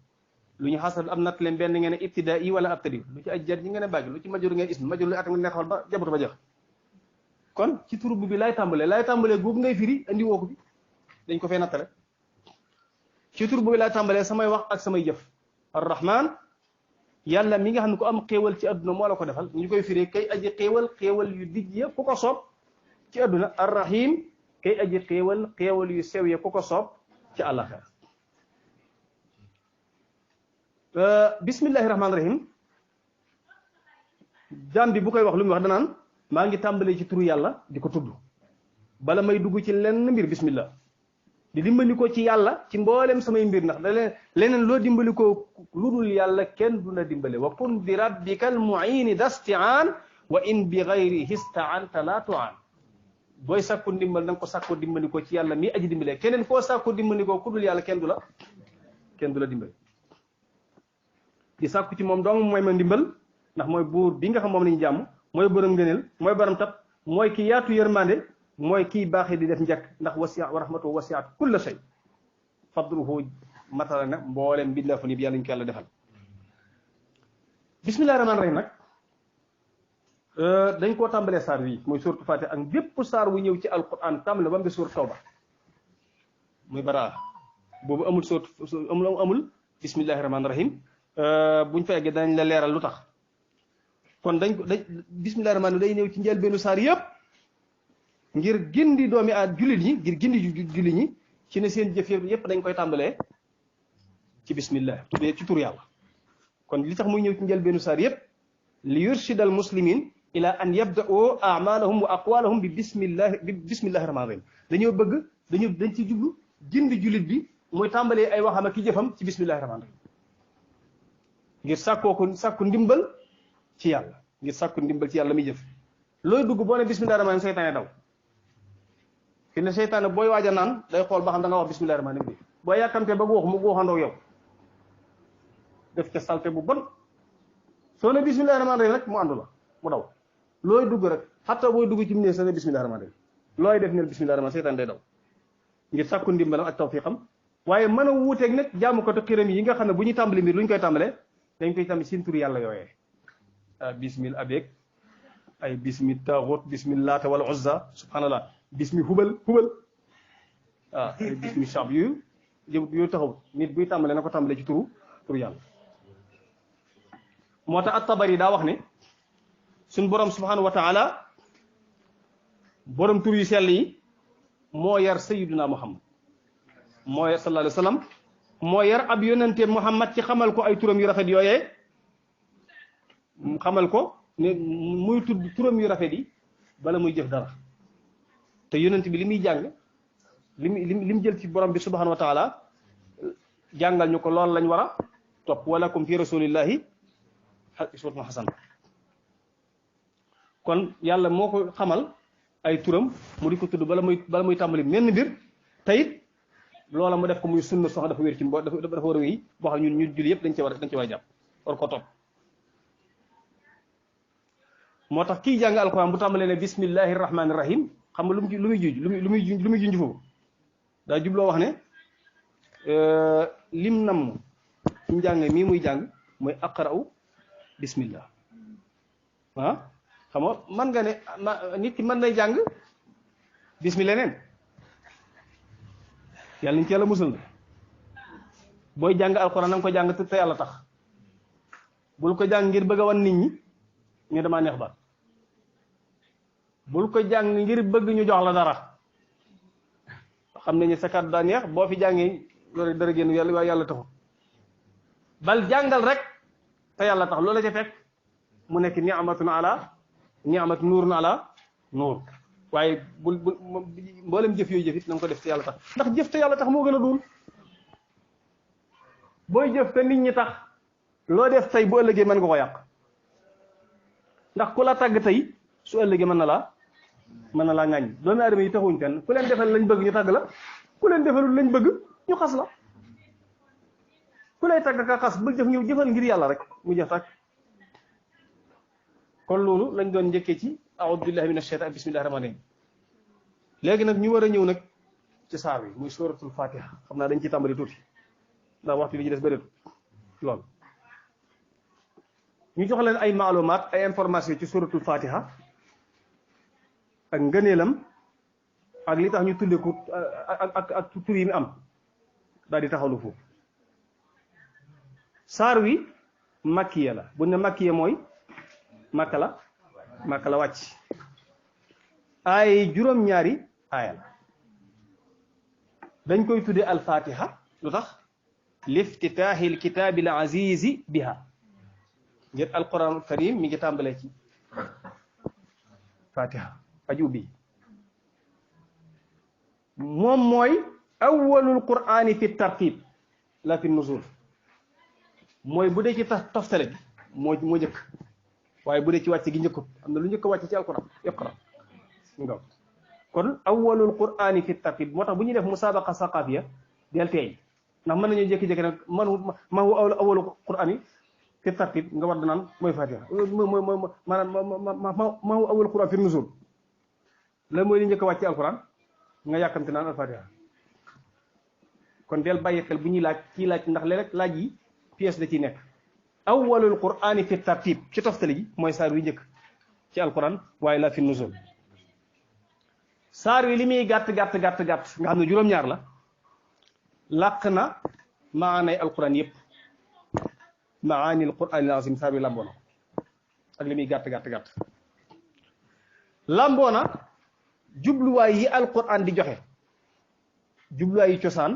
lu ñu xasab am natt leen benn ngeen ne ibtidaa yi wala abtadi lu ci aj jar ñi ngeen ne bàgg lu ci majruur ngeen ismi majruur at nga neexal ba jabatu ba jeex kon ci turu buur bi laay tàmbalee googu ngay firi andi woo ko bi dañ ko fee nattale ci turu buur bi laay tàmbalee samay wax ak samay jëf arrahman yàlla mi nga xam ne ko am xéewal ci àdduna moo la ko defal ñu koy firee kay aji xéewal yu dijj ya ku ko soob ci àdduna arrahim kay aji xéewal yu sew ya ku ko soob ci àllaxira bismillahi rahmaani rahim jaam bi bu koy wax lu muy wax danaan maa ngi tàmbalee ci turu yàlla di ko tudd bala may dugg ci lenn mbir bismillah di dimbali ko ci yàlla ci mboolem samay mbir ndax da leneen loo dimbali ko lu dul yàlla kenn du la dimbale wa kun bi rabbikal mu'ini dasti'an wa in bi ghayrihi ista'anta la tu'an booy sàkku ndimbal da nga ko sàkko dimbali ko ci yàlla mi aji dimbale keneen koo sàkko dimbali ko ku dul yàlla kenn du la dimbale di sàkku ci moom dong mooy ma ndimbal ndax mooy buur bi nga xam moom lañu jàmm mooy borom ngëneel mooy borom tab mooy ki yaatu yërmande mooy kii baaxee di def njëkk ndax wasi'a wa rahmatuhu wasi'at kulla shay fadluhu matala na mboolem bindaafu ni bi yàlla ñu ko yàlla defal bismillahi rahmaani rahim nag dañ koo tàmbalee saar wi mooy suuratu Faatiha ak bépp saar wu ñëw ci alquran tàmbale ba mu des suuratu Tawba muy baraa boobu amul amul bismillahi rahmaani rahim buñ fa eggee danañ la leeral lu tax kon bismillahi rahmaani day ñëw ci njëlbeenu saar yëpp ngir gindi doomi jullit ñi ngir gindi jullit ñi ci ne seen jëf yëpp dañ koy tàmbalee ci bismillah tuddee ci tur yàlla kon li tax muy ñëw ci njëlbeenu saar yëpp li yurshidal muslimin ila an yabda'u a'malahum wa aqwalahum bi bismillahi rahmaani rahim dañoo bëgg dañ ci jublu gindi jullit bi mooy tàmbalee ay waxam ak ki jëfam ci bismillahi rahmaani rahim ngir sàkku ndimbal ci yàlla ngir sàkku ndimbal ci yàlla muy jëf looy dugg boo ne bismillahi rahmaani rahim seytaane daw fi ne seytaane booy waaj a naan day xool ba xam da nga wax bismillahi rahmaani rahim boo yàkkamtee ba mu waxandoo yow def ca salte bu bon soo ne bismillahi rahmaani rahim rek mu àndu la mu daw looy dugg rek xatta booy dugg ci mu ne sa ne bismillahi rahmaani rahim looy def neel bismillahi rahmaani seytaane day daw ngir sàkku ndimbalam ak tawfiqam waaye mën a wuuteeg nag jaamu ko te xiram yi nga xam ne bu ñuy tàmbali mbir lu ñu koy tàmbalee dañ koy tàmbali seen turu yàlla yooyee bismil abeeg ay bismi taaxut bismi laata wala uzza subhanallah bismi hubal ay bismi shab yooyu taxawut nit buy tàmbale na ko tàmbale ci turu yàlla moo tax at-Tabari daa wax ne suñ borom subhanahu wa taala borom tur yu sell yi moo yar sayyiduna Muhammad moo yar sallallahu alayhi wa sallam moo yar ab yonente Muhammad ci xamal ko ay turam yu rafet yooyee xamal ko ne muy tudd turam yu rafet yi bala muy jëf dara te yonent bi li muy jàng li mu jël ci borom bi subhanahu wa taala jàngal ñu ko loolu lañ war a topp walakum fi rasulillahi uswatun hasana kon yàlla moo ko xamal ay turam mu di ko tudd bala muy tàmbali menn mbir te it loola mu def ko muy sunna soxna dafa wér ci dafa war a wéy boo xam ñun julli yëpp dañ ci war a jàpp war ko topp moo tax kii jàng alquran bu tàmbalee ne bismillahi rahmaani rahim xam nga lu muy junj foofu daa jubloo wax ne lim nam ci njàng mii muy jàng mooy aqra'u bismillah xam nga man nga ne nit ki mën nay jàng bismillah neen yàlla nañ ci yàlla musal na booy jàng alquran na nga ko jàng te yàlla tax bul ko jàng ngir bëgg a wan nit ñi ñu damaa neex baat bul ko jàng ngir bëgg ñu jox la dara xam nañu sa kàddu daa neex boo fi jàngee loolu dara génn yàlla waaye yàlla taxul bal jàngal rek te yàlla tax loolu la ca fekk mu nekk ni'matun nuurun ala nuur waaye bul mboolem jëf yooyu jëf it na nga ko def te yàlla tax ndax jëf te yàlla tax moo gën a duul booy jëf te nit ñi tax loo def tey bu ëllëgee mën nga ko yàq ndax ku la tàgg tey su ëllëgee mën na laa ŋàññ. doomu aadama yi taxuñ kenn ku leen defal lañ bëgg ñu tàgg la ku leen defalul lañ bëgg ñu xas la ku lay tàgg ka xas bëgg def ñu jëfal ngir yàlla rek mu jeex tàkk. kon loolu lañ doon njëkkee ci a'uudu billahi mina shaytaan bismillahi rahmaani rahim. léegi nag ñu war a ñëw nag ci saar wi muy suratul fatiha xam naa dañ ciy tàmbali tuuti ndax waxtu bi ci des bëreetul lool ñu jox leen ay maalumaat ay information ci suratul fatiha ak ngëneelam ak li tax ñu tudde ko ak tur yi mu am daal di taxawlu foofu. saar wi makkiya la bu ne makkiya mooy makka la wàcc ay juróom-ñaari aaya la dañ koy tudde al-fatiha lu tax liftitaahi l-kitaabi l-azizi biha ngir alquran karim mi ngi tàmbalee ci fatiha aji ubbi moom mooy awwalul qur'ani fi tartib la fi nuzul mooy bu dee ci toftale bi moo njëkk waaye bu dee ci wàcc gi njëkkut am na lu njëkk wàcc ci alquran iqra nga kon awwalul qur'ani fi tartib moo tax bu ñuy def musabaqa saqafiya del teey ndax mën nañoo jékki-jékki nag ma huwa awwalul qur'ani fi tartib nga war danaan mooy fatiha maanaam ma huwa awwalul qur'ani fi nuzul la mooy li njëkk wàcc ci alquran nga yàkkamte naan alfatiha. kon del bàyyi xel bu ñuy laaj kii laaj ndax léeg rek laaj yi pièce da ciy nekk. awwalul qur'ani fi tartib ci toftali gi mooy saar wi njëkk ci alquran waaye la fi nuzul. saar wi li muy gàtt nga xam ne juróom-ñaar la làq na maanay alquran yëpp maanil qur'anil azim saar wi lamboo na ak li muy gàtt lamboo na jubluwaay yi alquran di joxe jubluwaay yi cosaan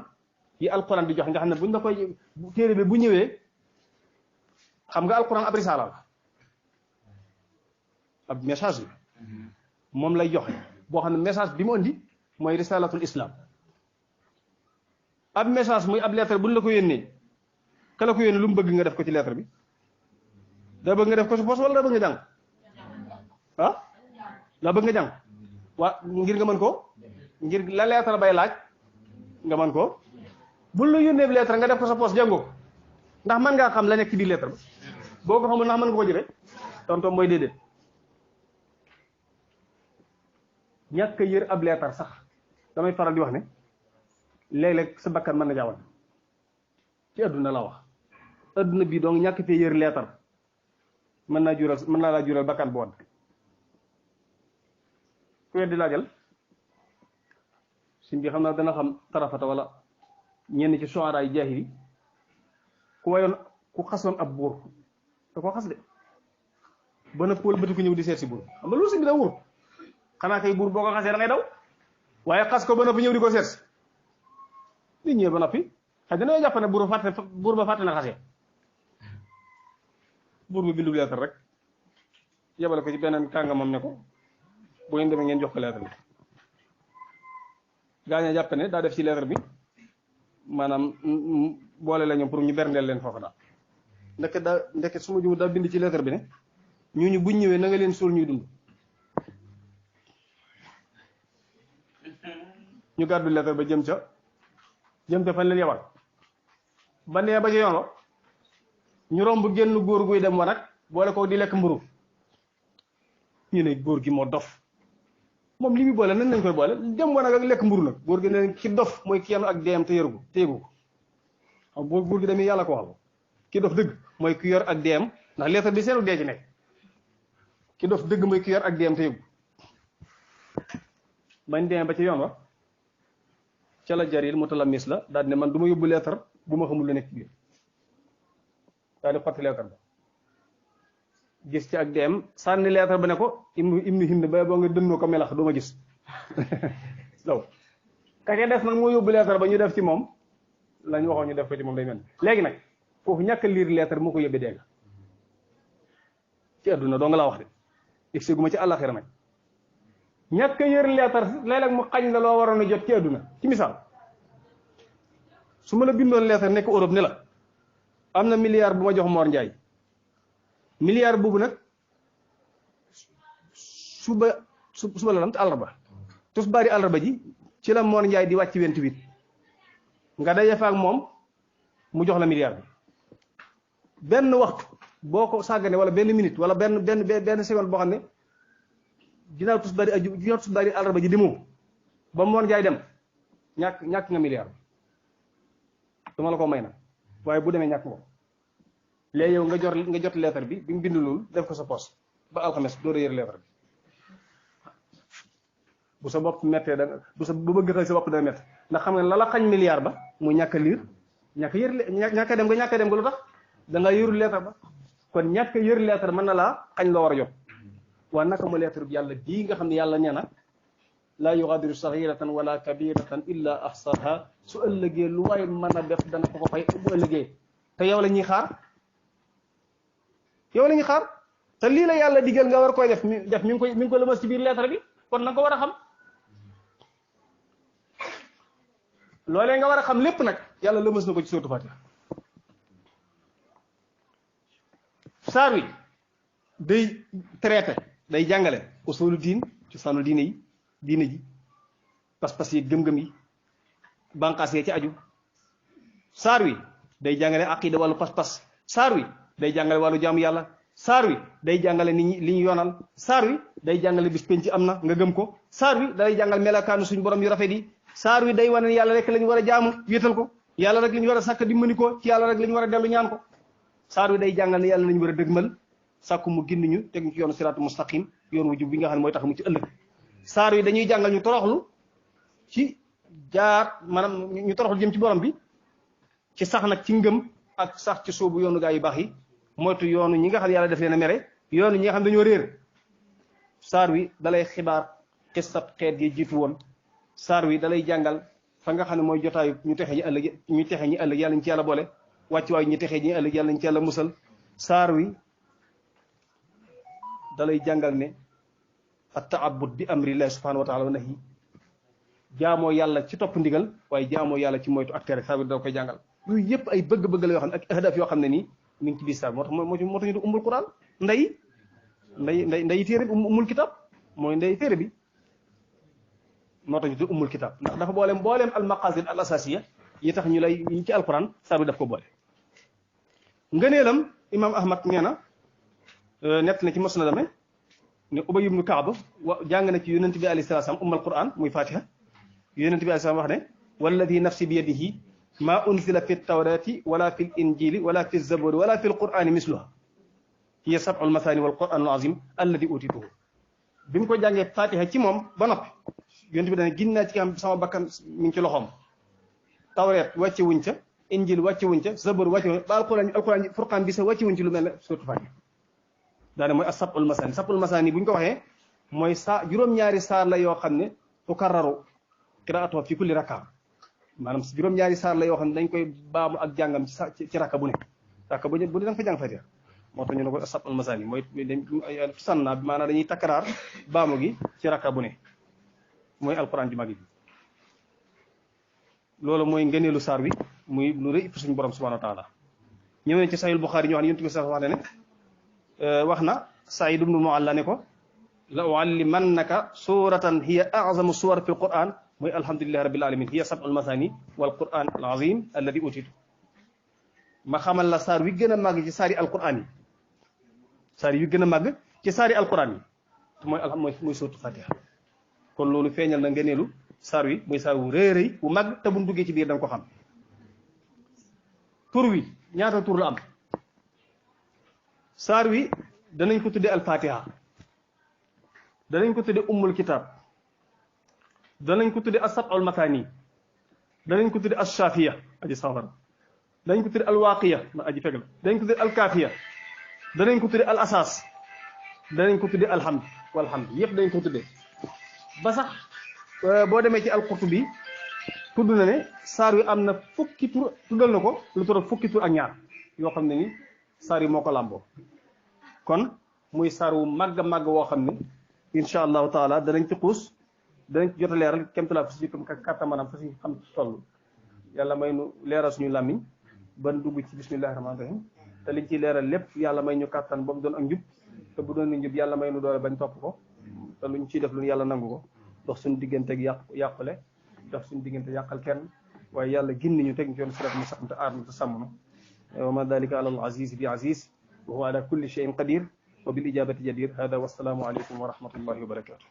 yi alquran di joxe nga xam ne buñ la koy téere bi bu ñëwee xam nga alquran ab risaala la ab message la moom lay joxe boo xam ne message bi mu andi mooy risalatul islam ab message muy ab lettre buñ la ko yónnee ka la ko yónnee lu mu bëgg nga def ko ci lettre bi da bëgg nga def ko su poos wala da bëgg nga jàng ah la bëgg nga jàng waa ngir nga mën ko ngir la lettre bay laaj nga mën ko buñ la yónnee bi lettre nga def ko sa poos jàngoo ndax mën ngaa xam la nekk ci biir lettre ba boo ko xamul ndax mën nga ko jëfe tontom mooy déedéet. ñàkk a yër ab leetar sax damay faral di wax ne léeg-léeg sa bakkan mën na jaawal ci adduna la wax adduna bii donc ñàkk fee yër leetar mën naa laa jural bakkan bu woon ku weddi laajal sim bi xam naa dana xam tarafata wala ñenn ci soara yi jaahili ku wayoon ku xasoon ab buur da ko xas de ba na pôl bëti ko ñëw di seet si buur xam nga loolu si bi da wóor xanaa kay buur boo ko xasee da ngay daw waaye xas ko ba noppi ñëw di ko seet nit ñëwee ba noppi xëy na dañoo jàpp ne buur ba fàtte na xasee buur ba bindu lettre rek yebale ko ci beneen kàngamam ne ko bu ngeen demee ngeen jox ko lettre bi gaaña jàpp ne daa def ci lettre bi maanaam boole la ñoom pour ñu berndeel leen foofu daal ndeke su ma juum daa bind ci lettre bi ne ñooñu buñ ñëwee na nga leen suul ñuy dund ñu gàddu lettre ba jëm ca fan leen yabal ba nee ba ca yoon wa ñu romb génn góor guy dem wa nag boole ko di lekk mburu ñu ne góor gi moo dof moom li muy boole nan lañ koy boole dem wa nag ak lekk mburu nag góor gi ne ki dof mooy ki yenu ak deem te yëgu ko xam góor gi demee yàlla ko waxal ki dof dëgg mooy ki yor ak deem ndax lettre bi seenu dee ci nekk ki dof dëgg mooy ki yor ak deem te yëgu bañ demee ba ca yoon wa ca la jaril mutalamis la daal ne man du ma yóbbu lettre bu ma xamul lu nekk biir daal di xotti lettre ba gis ci ak dem sànni lettre ba ne ko ibnu hind ba boo nga dënnoo ko melax du ma gis donc ka ca des nag moo yóbbu lettre ba ñu def ci moom lañ waxoon ñu def ko ci moom day mel léegi nag foofu ñàkk a lire lettre moo ko yóbbee dégg nga ci adduna doo nga laa wax de egsi gu ma ci àllaxira nag ñàkk a yër leetar léeg-léeg mu xañ la loo waroon a jot ci àdduna ci misaal su ma la bindoon leetar nekk Europe ne la am na milliard bu ma jox Mor Ndiaye milliard boobu nag su suba la lam te àllarba tusbaari àllarba ji ci la Mor Njaay di wàcc 28 nga daje fa ak moom mu jox la milliard bi benn waxtu boo ko sàggane wala benn minute wala benn seconde boo xam ne ginnaaw tusbaari àllarba ji demoo ba Mor Njaay dem ñàkk nga milliard dama la ko may nag waaye bu demee ñàkk ko léegi yow nga jot lettre bi bi mu bind loolu def ko sa poste ba alxames doo yër lettre bi bu sa bopp mettee da bu bëgg xëy sa bopp dana mett ndax xam nga la la xañ milliard ba mu ñàkk a liir ñàkk a dem nga lu tax da nga yërul lettre ba kon ñàkk a yër lettre mën na laa xañ loo war a jot waa naka mu lettre bi yàlla bii nga xam ne yàlla nee na laa yughadiru saghiratan wala kabiratan illa ahsaha su ëllëgee lu waay mën a def dana ko fay bu ëllëgee te yow la ñuy xaar te lii la yàlla digal nga war koy def mi ngi ko lëmas ci biir lettre bi kon na nga ko war a xam loolee nga war a xam lépp nag yàlla lëmas na ko ci sóotu Fatiha saar wi day traité day jàngale usulu diin ci sànnu diine ji pas-pas yi gëm-gëm yi banqaas yi ci aju saar wi day jàngale aqida wàllu pas-pas saar wi day jàngale wàllu jaamu yàlla saar wi day jàngale nit ñi li ñu yoonal saar wi day jàngale bis penc am na nga gëm ko saar wi day jàngal melakaanu suñu borom yu rafet yi saar wi day wane ne yàlla rek lañu war a jaamu wéetal ko yàlla rek lañu war a sàkk dimbali ko ci yàlla rek lañu war a dellu ñaan ko saar wi day jàngal ne yàlla lañu war a dëgmal sàkku mu gindi ñu teg ñu ci yoonu siraatu mustaqim yoon wu jub bi nga xam ne mooy tax mu ci ëllëg saar wi dañuy jàngal ñu toroxlu ci maanaam ñu toroxlu jëm ci borom bi ci sax nag ci ngëm ak sax ci soobu yoonu gaa yu baax yi moytu yoonu ñi nga xam ne yàlla def leen a mere yoonu ñi nga xam ne dañoo réer saar wi dalay xibaar xisab xeet yi jiitu woon saar wi dalay jàngal fa nga xam ne mooy jotaayu ñu texe ñi ëllëg yàlla ñu ci yàlla boole wàcc waayu ñu texe ñi ëllëg yàlla ñu ci yàlla musal saar wi dalay jàngal ne at-ta'abbud bi amrillahi subhanahu wa taala wa nahi jaamoo yàlla ci topp ndigal waaye jaamoo yàlla ci moytu ak tere saar wi da koy jàngal yooyu yëpp ay bëgg-bëgg la yoo xam ne ak ahdaf yoo xam ne nii mi ngi ci biir saar moo tax ñu di ummul quran nday téere bi ummul kitab mooy nday téere bi moo tax ñu di ummul kitab ndax dafa booleem al maqasid al asasiya yi tax ñu lay yi ci alquran saar bi daf ko boole ngëneelam imam ahmad nee na nett na ci musnadam ne Ubay ibnu Kaab jàng na ci yonent bi alayhi salaam ummul quran muy fatiha yonent bi alayhi salaam wax ne walladi nafsi bi yadihi ma unzila fi tawrati wala fi l injili wala fi zaburi wala fi l qurani misluha hiya sab'ul mathani wal quran al azim alladi utituhu bi mu ko jàngee fatiha ci moom ba noppi yonent bi dane gin naa ci kam sama bakkan mi ngi ci loxoom tawreet wàcce wuñ ca injil wàcce wuñ ca zabur wàcce wuñ ba alquran furqaan bi sa wàcce wuñ ci lu mel ne surtout fatiha daane mooy as-sab'ul masani bu ñu ko waxee mooy juróom-ñaari saar la yoo xam ne tukarraru qiraatu fi kulli rakka maanaam juróom-ñaari saar la yoo xam ne dañ koy baamu ak jàngam ci rakka bu ne rakka bu ne da nga fa jàng fatiha moo tax ñu ne ko as-sab'ul masani mooy sanna bi maanaam dañuy takkaraar baamu gi ci rakka bu ne mooy alquran ju mag bi loolu mooy ngëneelu saar wi muy lu rëy fi suñu borom subhanahu wa taala ñëw ne ci sahih Bukhari ñu wax ne yonent bi sax wax ne wax na Saïd ibnu Mualla ne ko la uallimannaka suratan hiya a'zamu suwar fi alquran mooy alhamdulillahi rabbil alamin hiya sab'ul masani wal quran al azim alladi utitu ma xamal la saar wi gën a màgg ci saari alquran yi saar wi gën a màgg ci saari alquran yi mooy sootu fatiha kon loolu feeñal na ngëneelu saar wi muy saar wu rëy rëy wu màgg te bu duggee ci biir da nga ko xam tur wi ñaata tur la am saar wi danañ ko tudde alfatiha danañ ko tudde ummul kitab danañ ko tudde as-sab'ul mathani danañ ko tudde as-shafiya aji safara danañ ko tudde alwaqiya ma aji fegal danañ ko tudde alkafiya danañ ko tudde al asas danañ ko tudde alhamd walhamd yëpp dañ ko tudde ba sax boo demee ci al-Qurtubi tudd na ne saar wi am na fukki tur tuddal na ko lu tur fukki tur ak ñaar yoo xam ne ni saar yi moo ko làmboo kon muy saar wu màgg a màgg woo xam ne incha allahu taala danañ ci xuus danañ ci jot a leeral kémtulaa fa suñu kàttan maanaam fa suñu xam toll yàlla may nu leeral suñu làmmiñ ban dugg ci bismillahi rahmaani rahim te liñ ciy leeral lépp yàlla may ñu kàttan ba mu doon ak njub te bu doon njub yàlla may nu doole bañ topp ko te luñ ciy def lu yàlla nangu ko dox suñu diggante ak yàqule dox suñu diggante yàqal kenn waaye yàlla gindi ñu teg ñu ci yoon sirat mu sax te aar te sàmm na wa ma dalika ala al aziz bi aziz wa huwa ala kulli shay'in qadir wa bil ijabati jadir hada wassalaamu aleykum wa rahmatullahi wa barakatuh